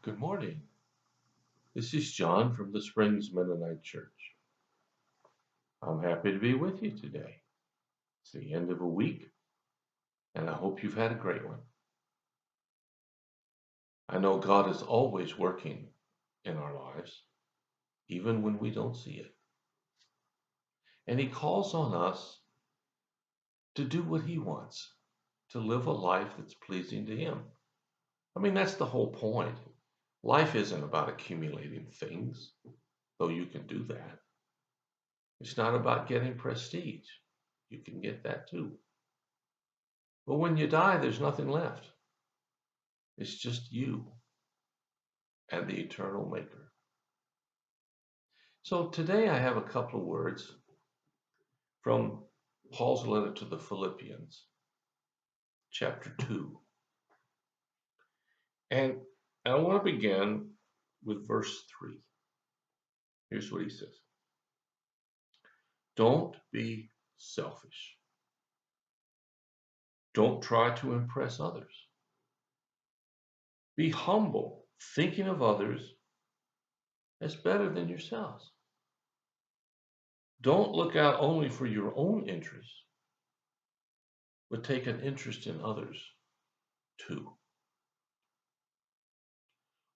Good morning. This is John from the Springs Mennonite Church. I'm happy to be with you today. It's the end of a week, and I hope you've had a great one. I know God is always working in our lives, even when we don't see it. And He calls on us to do what He wants, to live a life that's pleasing to Him. I mean, that's the whole point. Life isn't about accumulating things, though you can do that. It's not about getting prestige. You can get that too. But when you die, there's nothing left. It's just you and the eternal Maker. So today I have a couple of words from Paul's letter to the Philippians, chapter 2. And I want to begin with verse 3. Here's what he says. Don't be selfish. Don't try to impress others. Be humble, thinking of others as better than yourselves. Don't look out only for your own interests, but take an interest in others too.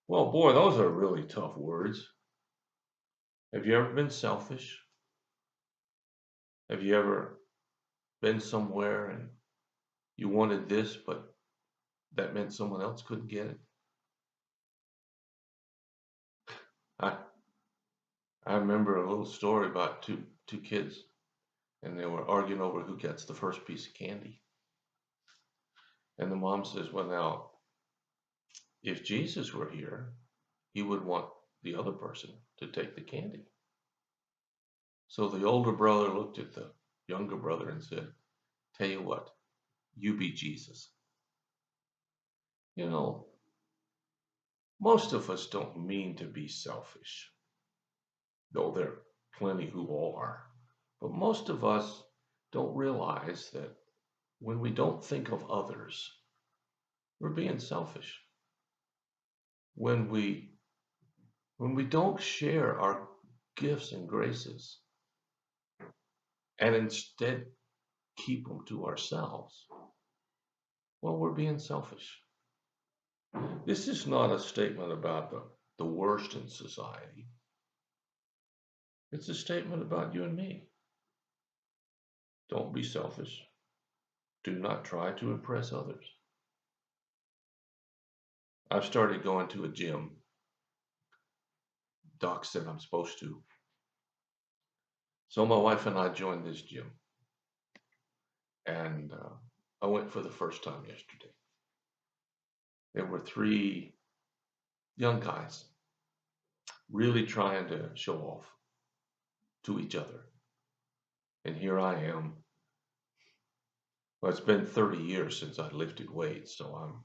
Well, boy, those are really tough words. Have you ever been selfish? Have you ever been somewhere and you wanted this, but that meant someone else couldn't get it? I I remember a little story about two kids, and they were arguing over who gets the first piece of candy. And the mom says, "Well, now, if Jesus were here, he would want the other person to take the candy." So the older brother looked at the younger brother and said, "Tell you what, you be Jesus." You know, most of us don't mean to be selfish, though there are plenty who are. But most of us don't realize that when we don't think of others, we're being selfish. When we don't share our gifts and graces and instead keep them to ourselves, well, we're being selfish. This is not a statement about the worst in society. It's a statement about you and me. Don't be selfish. Do not try to impress others. I've started going to a gym. Doc said I'm supposed to. So my wife and I joined this gym. And I went for the first time yesterday. There were three young guys really trying to show off to each other. And here I am. Well, it's been 30 years since I lifted weights, so I'm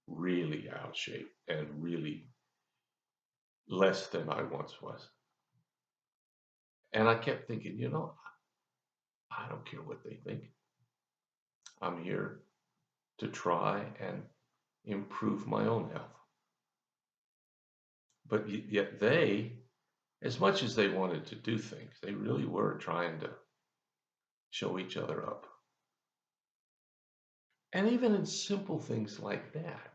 really out of shape and really less than I once was. And I kept thinking, I don't care what they think. I'm here to try and improve my own health. But yet they, as much as they wanted to do things, they really were trying to show each other up. And even in simple things like that,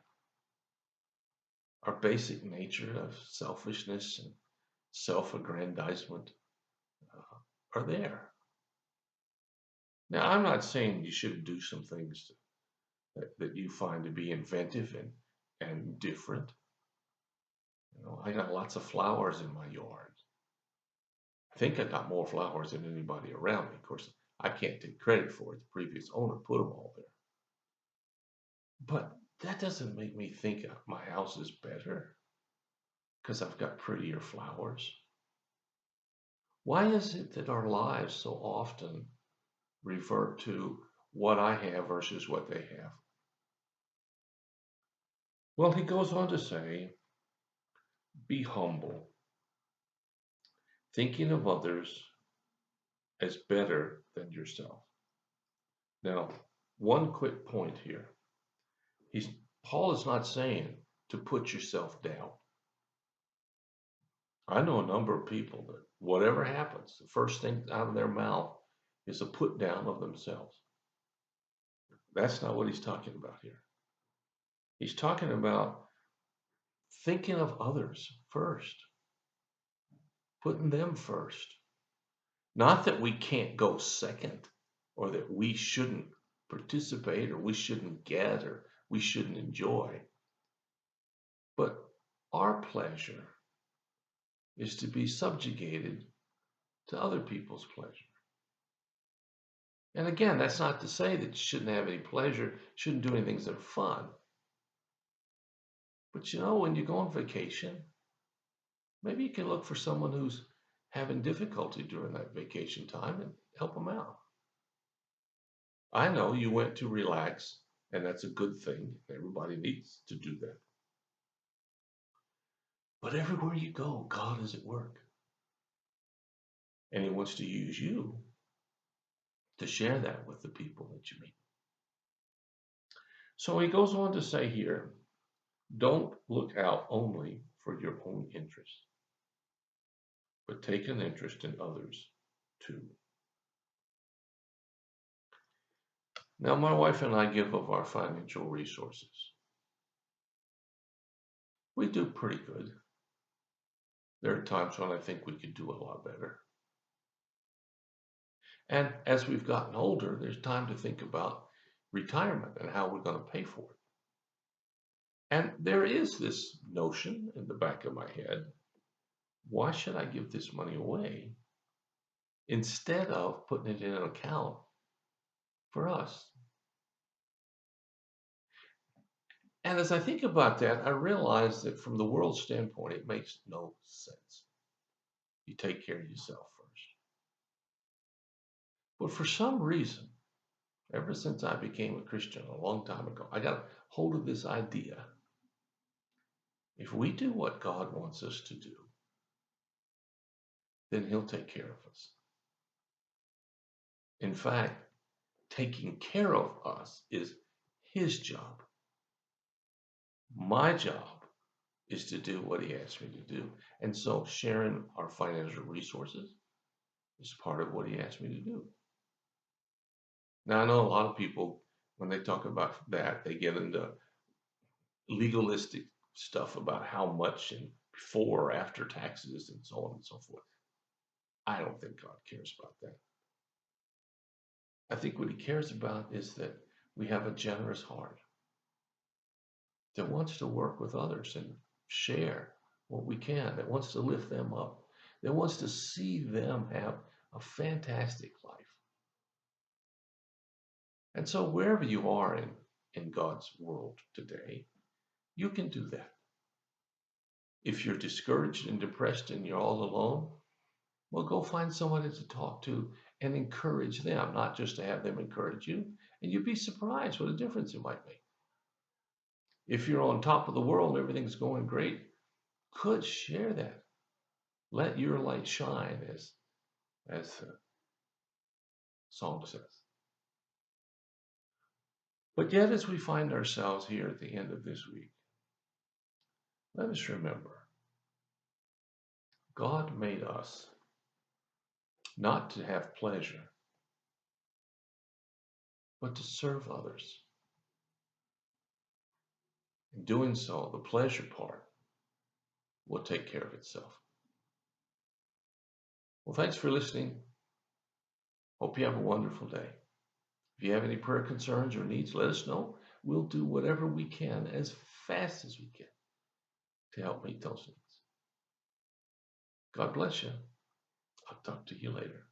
our basic nature of selfishness and self-aggrandizement are there. Now, I'm not saying you shouldn't do some things that you find to be inventive and different. I got lots of flowers in my yard. I think I got more flowers than anybody around me. Of course, I can't take credit for it. The previous owner put them all there. But that doesn't make me think my house is better because I've got prettier flowers. Why is it that our lives so often revert to what I have versus what they have? Well, he goes on to say, be humble, thinking of others as better than yourself. Now, one quick point here. Paul is not saying to put yourself down. I know a number of people that whatever happens, the first thing out of their mouth is a put down of themselves. That's not what he's talking about here. He's talking about thinking of others first, putting them first. Not that we can't go second or that we shouldn't participate or we shouldn't get or we shouldn't enjoy, but our pleasure is to be subjugated to other people's pleasure. And again, that's not to say that you shouldn't have any pleasure, shouldn't do any things that are fun. But when you go on vacation, maybe you can look for someone who's having difficulty during that vacation time and help them out. I know you went to relax, and that's a good thing. Everybody needs to do that. But everywhere you go, God is at work. And He wants to use you to share that with the people that you meet. So he goes on to say here, don't look out only for your own interest, but take an interest in others too. Now, my wife and I give of our financial resources. We do pretty good. There are times when I think we could do a lot better. And as we've gotten older, there's time to think about retirement and how we're going to pay for it. And there is this notion in the back of my head, why should I give this money away instead of putting it in an account for us? And as I think about that, I realize that from the world's standpoint, it makes no sense. You take care of yourself first. But for some reason, ever since I became a Christian a long time ago, I got hold of this idea. If we do what God wants us to do, then He'll take care of us. In fact, taking care of us is His job. My job is to do what He asked me to do. And so sharing our financial resources is part of what He asked me to do. Now, I know a lot of people, when they talk about that, they get into legalistic stuff about how much and before or after taxes and so on and so forth. I don't think God cares about that. I think what He cares about is that we have a generous heart that wants to work with others and share what we can, that wants to lift them up, that wants to see them have a fantastic life. And so wherever you are in God's world today, you can do that. If you're discouraged and depressed and you're all alone, well, go find somebody to talk to and encourage them, not just to have them encourage you. And you'd be surprised what a difference it might make. If you're on top of the world and everything's going great, could share that. Let your light shine, as the song says. But yet, as we find ourselves here at the end of this week, let us remember, God made us not to have pleasure, but to serve others. In doing so, the pleasure part will take care of itself. Well, thanks for listening. Hope you have a wonderful day. If you have any prayer concerns or needs, let us know. We'll do whatever we can as fast as we can to help meet those needs. God bless you. I'll talk to you later.